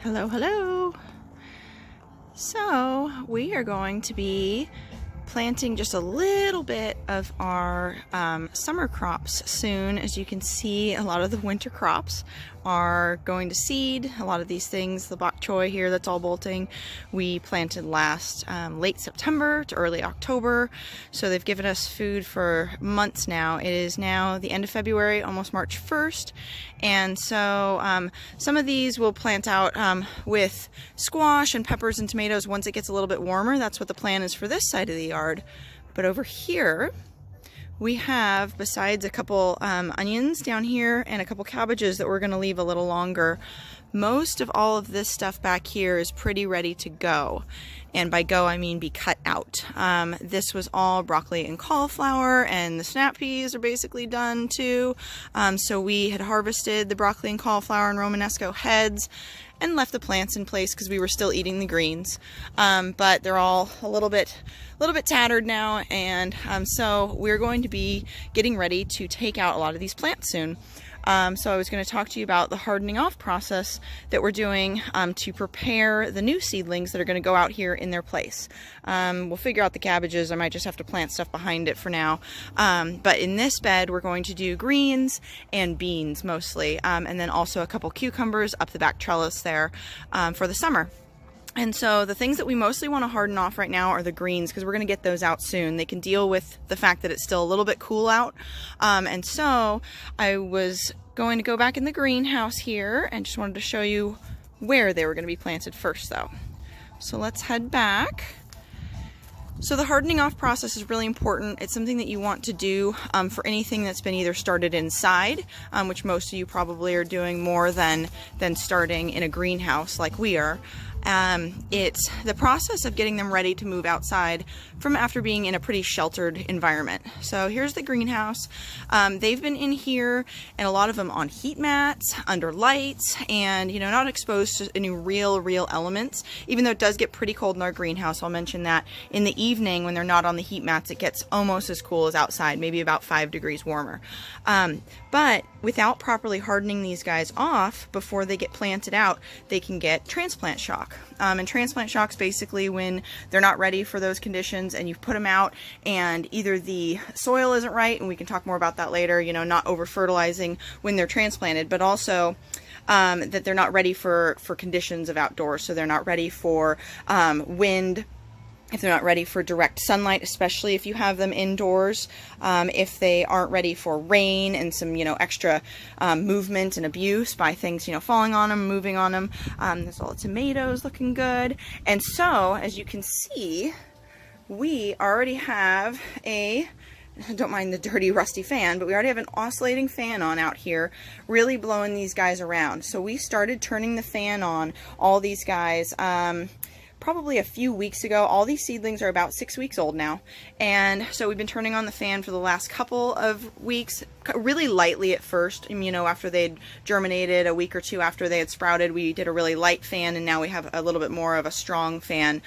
Hello, hello. So we are going to be planting just a little bit of our summer crops soon. As you can see, a lot of the winter crops are going to seed. A lot of these things, the bok choy here that's all bolting, we planted last late September to early October. So they've given us food for months now. It is now the end of February, almost March 1st. And so some of these we'll plant out with squash and peppers and tomatoes once it gets a little bit warmer. That's what the plan is for this side of the yard. But over here, we have, besides a couple onions down here and a couple cabbages that we're going to leave a little longer, most of all of this stuff back here is pretty ready to go. And by go, I mean be cut out. This was all broccoli and cauliflower, and the snap peas are basically done too. So we had harvested the broccoli and cauliflower and Romanesco heads and left the plants in place because we were still eating the greens. But they're all a little bit tattered now, and so we're going to be getting ready to take out a lot of these plants soon. So I was going to talk to you about the hardening off process that we're doing to prepare the new seedlings that are going to go out here in their place. We'll figure out the cabbages. I might just have to plant stuff behind it for now. But in this bed, we're going to do greens and beans mostly, and then also a couple cucumbers up the back trellis there for the summer. And so the things that we mostly want to harden off right now are the greens, because we're going to get those out soon. They can deal with the fact that it's still a little bit cool out. And so I was going to go back in the greenhouse here and just wanted to show you where they were going to be planted first though. So let's head back. So the hardening off process is really important. It's something that you want to do for anything that's been either started inside, which most of you probably are doing more than starting in a greenhouse like we are. It's the process of getting them ready to move outside from after being in a pretty sheltered environment. So here's the greenhouse. They've been in here, and a lot of them on heat mats, under lights, and not exposed to any real elements, even though it does get pretty cold in our greenhouse. I'll mention that in the evening when they're not on the heat mats, it gets almost as cool as outside, maybe about 5 degrees warmer. But without properly hardening these guys off before they get planted out, they can get transplant shock. And transplant shock's basically when they're not ready for those conditions and you've put them out and either the soil isn't right, and we can talk more about that later, not over fertilizing when they're transplanted, but also that they're not ready for conditions of outdoors. So they're not ready for wind, if they're not ready for direct sunlight, especially if you have them indoors, if they aren't ready for rain and some, extra movement and abuse by things, falling on them, moving on them. There's all the tomatoes looking good. And so, as you can see, we already have don't mind the dirty, rusty fan, but we already have an oscillating fan on out here, really blowing these guys around. So we started turning the fan on all these guys, probably a few weeks ago. All these seedlings are about 6 weeks old now, and so we've been turning on the fan for the last couple of weeks, really lightly at first. After they'd germinated, a week or two after they had sprouted, we did a really light fan, and now we have a little bit more of a strong fan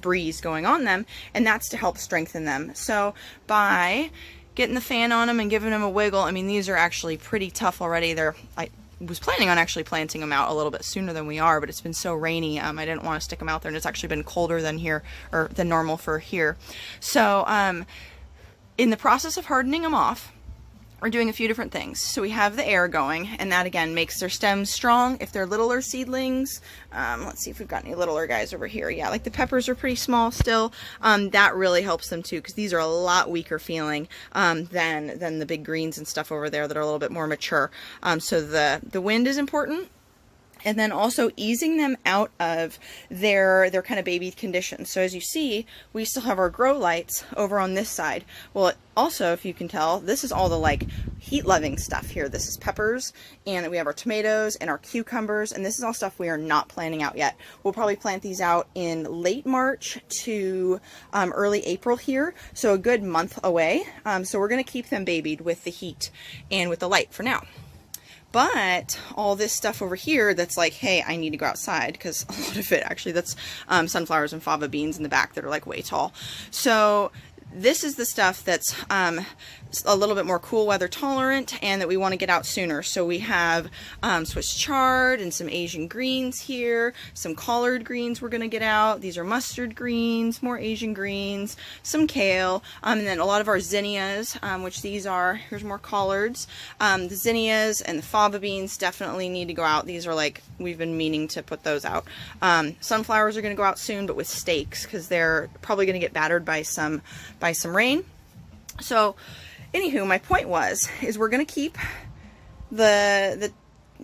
breeze going on them, and that's to help strengthen them. So by getting the fan on them and giving them a wiggle, these are actually pretty tough already. I was planning on actually planting them out a little bit sooner than we are, but it's been so rainy, I didn't want to stick them out there, and it's actually been colder than here, or than normal for here. So in the process of hardening them off, we're doing a few different things. So we have the air going, and that again makes their stems strong. If they're littler seedlings, let's see if we've got any littler guys over here. Yeah, like the peppers are pretty small still. That really helps them too, because these are a lot weaker feeling than the big greens and stuff over there that are a little bit more mature. So the wind is important. And then also easing them out of their kind of baby conditions. So as you see, we still have our grow lights over on this side. Well, also, if you can tell, this is all the heat-loving stuff here. This is peppers, and we have our tomatoes and our cucumbers, and this is all stuff we are not planting out yet. We'll probably plant these out in late March to early April here, so a good month away. So we're going to keep them babied with the heat and with the light for now. But all this stuff over here that's like, hey, I need to go outside, because a lot of it actually, that's sunflowers and fava beans in the back that are way tall. So this is the stuff that's a little bit more cool weather tolerant and that we want to get out sooner. So we have Swiss chard and some Asian greens here, some collard greens we're going to get out. These are mustard greens, more Asian greens, some kale, and then a lot of our zinnias, which these are, here's more collards. The zinnias and the fava beans definitely need to go out. These are like, we've been meaning to put those out. Sunflowers are going to go out soon, but with stakes, because they're probably going to get battered by some rain. So anywho, my point is we're going to keep the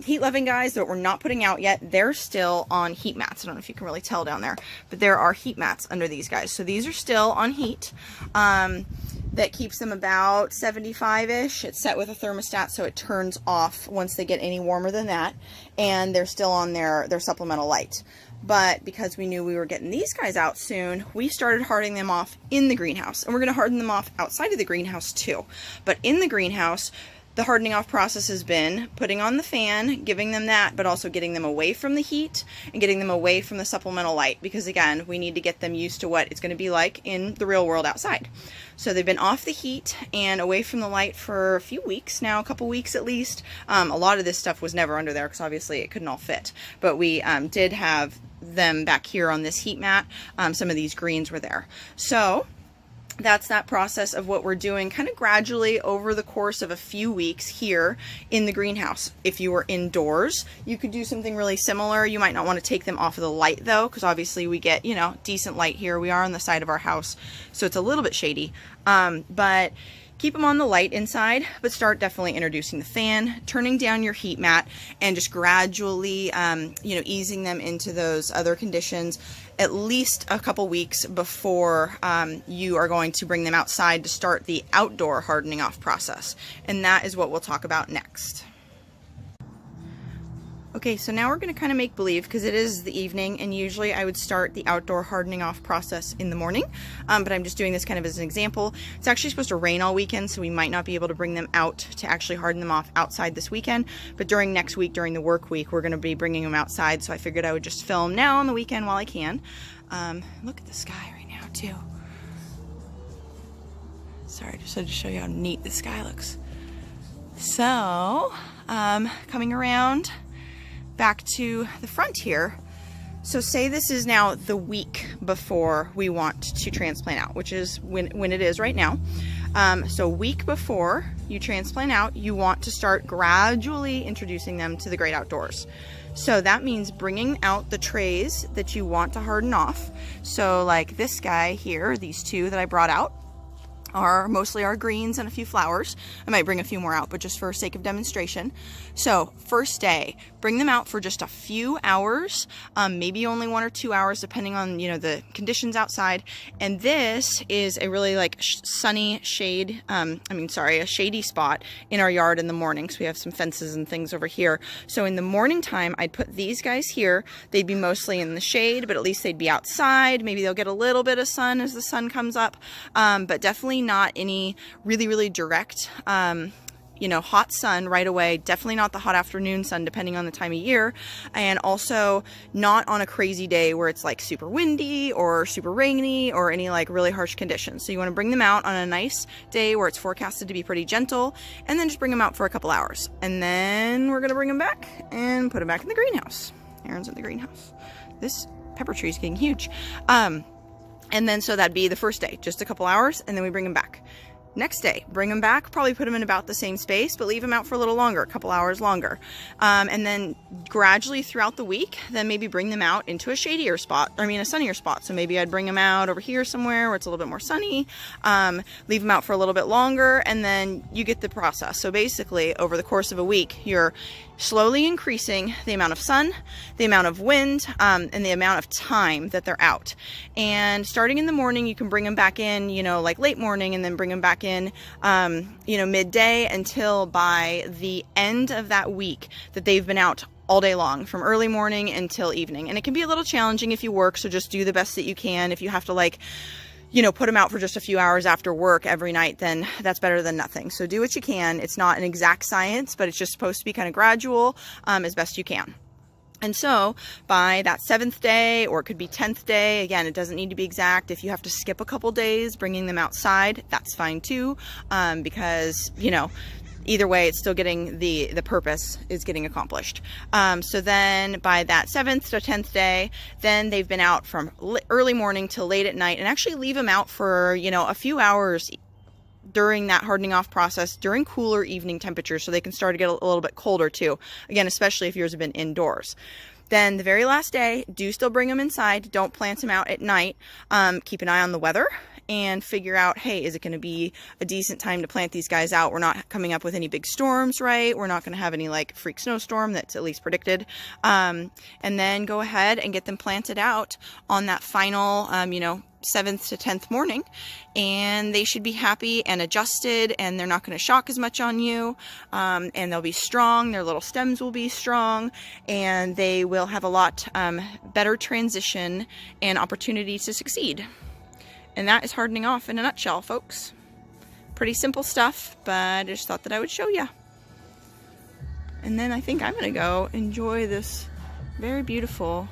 heat loving guys that we're not putting out yet. They're still on heat mats. I don't know if you can really tell down there, but there are heat mats under these guys. So these are still on heat. That keeps them about 75-ish. It's set with a thermostat, so it turns off once they get any warmer than that. And they're still on their supplemental light. But because we knew we were getting these guys out soon, we started hardening them off in the greenhouse. And we're going to harden them off outside of the greenhouse too. But in the greenhouse, the hardening off process has been putting on the fan, giving them that, but also getting them away from the heat and getting them away from the supplemental light. Because again, we need to get them used to what it's going to be like in the real world outside. So they've been off the heat and away from the light for a few weeks now, a couple weeks at least. A lot of this stuff was never under there because obviously it couldn't all fit. But we did have them back here on this heat mat. Some of these greens were there. So that's that process of what we're doing kind of gradually over the course of a few weeks here in the greenhouse. If you were indoors, you could do something really similar. You might not want to take them off of the light though, because obviously we get, you know, decent light here. We are on the side of our house, so it's a little bit shady. But keep them on the light inside, but start definitely introducing the fan, turning down your heat mat, and just gradually, you know, easing them into those other conditions at least a couple weeks before you are going to bring them outside to start the outdoor hardening off process. And that is what we'll talk about next. Okay, so now we're going to kind of make believe, because it is the evening, and usually I would start the outdoor hardening off process in the morning, but I'm just doing this kind of as an example. It's actually supposed to rain all weekend, so we might not be able to bring them out to actually harden them off outside this weekend, but during next week, during the work week, we're going to be bringing them outside, so I figured I would just film now on the weekend while I can. Look at the sky right now, too. Sorry, I just wanted to show you how neat the sky looks. So, coming around back to the front here. So say this is now the week before we want to transplant out, which is when it is right now. So week before you transplant out, you want to start gradually introducing them to the great outdoors. So that means bringing out the trays that you want to harden off. So like this guy here, these two that I brought out, are mostly our greens and a few flowers. I might bring a few more out, but just for sake of demonstration. So first day, bring them out for just a few hours, maybe only 1 or 2 hours, depending on, you know, the conditions outside. And this is a really like sunny shade, a shady spot in our yard in the morning. So we have some fences and things over here. So in the morning time, I'd put these guys here. They'd be mostly in the shade, but at least they'd be outside. Maybe they'll get a little bit of sun as the sun comes up, but definitely not any really direct you know, hot sun right away. Definitely not the hot afternoon sun, depending on the time of year. And also not on a crazy day where it's like super windy or super rainy or any like really harsh conditions. So you want to bring them out on a nice day where it's forecasted to be pretty gentle, and then just bring them out for a couple hours. And then we're going to bring them back and put them back in the greenhouse. Aaron's in the greenhouse. This pepper tree is getting huge. And then so that'd be the first day, just a couple hours, and then we bring them back. Next day, bring them back, probably put them in about the same space, but leave them out for a little longer, a couple hours longer. And then gradually throughout the week, then maybe bring them out into a shadier spot, a sunnier spot. So maybe I'd bring them out over here somewhere where it's a little bit more sunny, leave them out for a little bit longer, and then you get the process. So basically, over the course of a week, you're slowly increasing the amount of sun, the amount of wind, and the amount of time that they're out. And starting in the morning, you can bring them back in, you know, like late morning, and then bring them back in, you know, midday, until by the end of that week that they've been out all day long, from early morning until evening. And it can be a little challenging if you work, so just do the best that you can. If you have to, like, you know, put them out for just a few hours after work every night, then that's better than nothing. So do what you can. It's not an exact science, but it's just supposed to be kind of gradual, as best you can. And so by that 7th day, or it could be 10th day, again, it doesn't need to be exact. If you have to skip a couple days bringing them outside, that's fine too, because, you know, either way, it's still getting the purpose is getting accomplished. So then by that 7th to 10th day, then they've been out from early morning till late at night, and actually leave them out for, you know, a few hours during that hardening off process, during cooler evening temperatures, so they can start to get a little bit colder too. Again, especially if yours have been indoors. Then the very last day, do still bring them inside. Don't plant them out at night. Keep an eye on the weather and figure out, hey, is it going to be a decent time to plant these guys out? We're not coming up with any big storms, right? We're not going to have any like freak snowstorm that's at least predicted. And then go ahead and get them planted out on that final, you know, 7th to 10th morning, and they should be happy and adjusted, and they're not going to shock as much on you, and they'll be strong. Their little stems will be strong, and they will have a lot better transition and opportunity to succeed. And that is hardening off in a nutshell, folks. Pretty simple stuff, but I just thought that I would show you. And then I think I'm going to go enjoy this very beautiful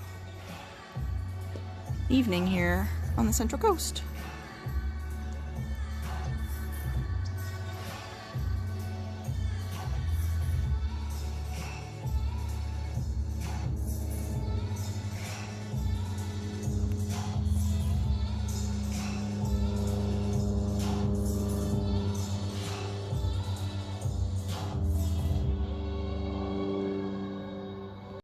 evening here on the Central Coast.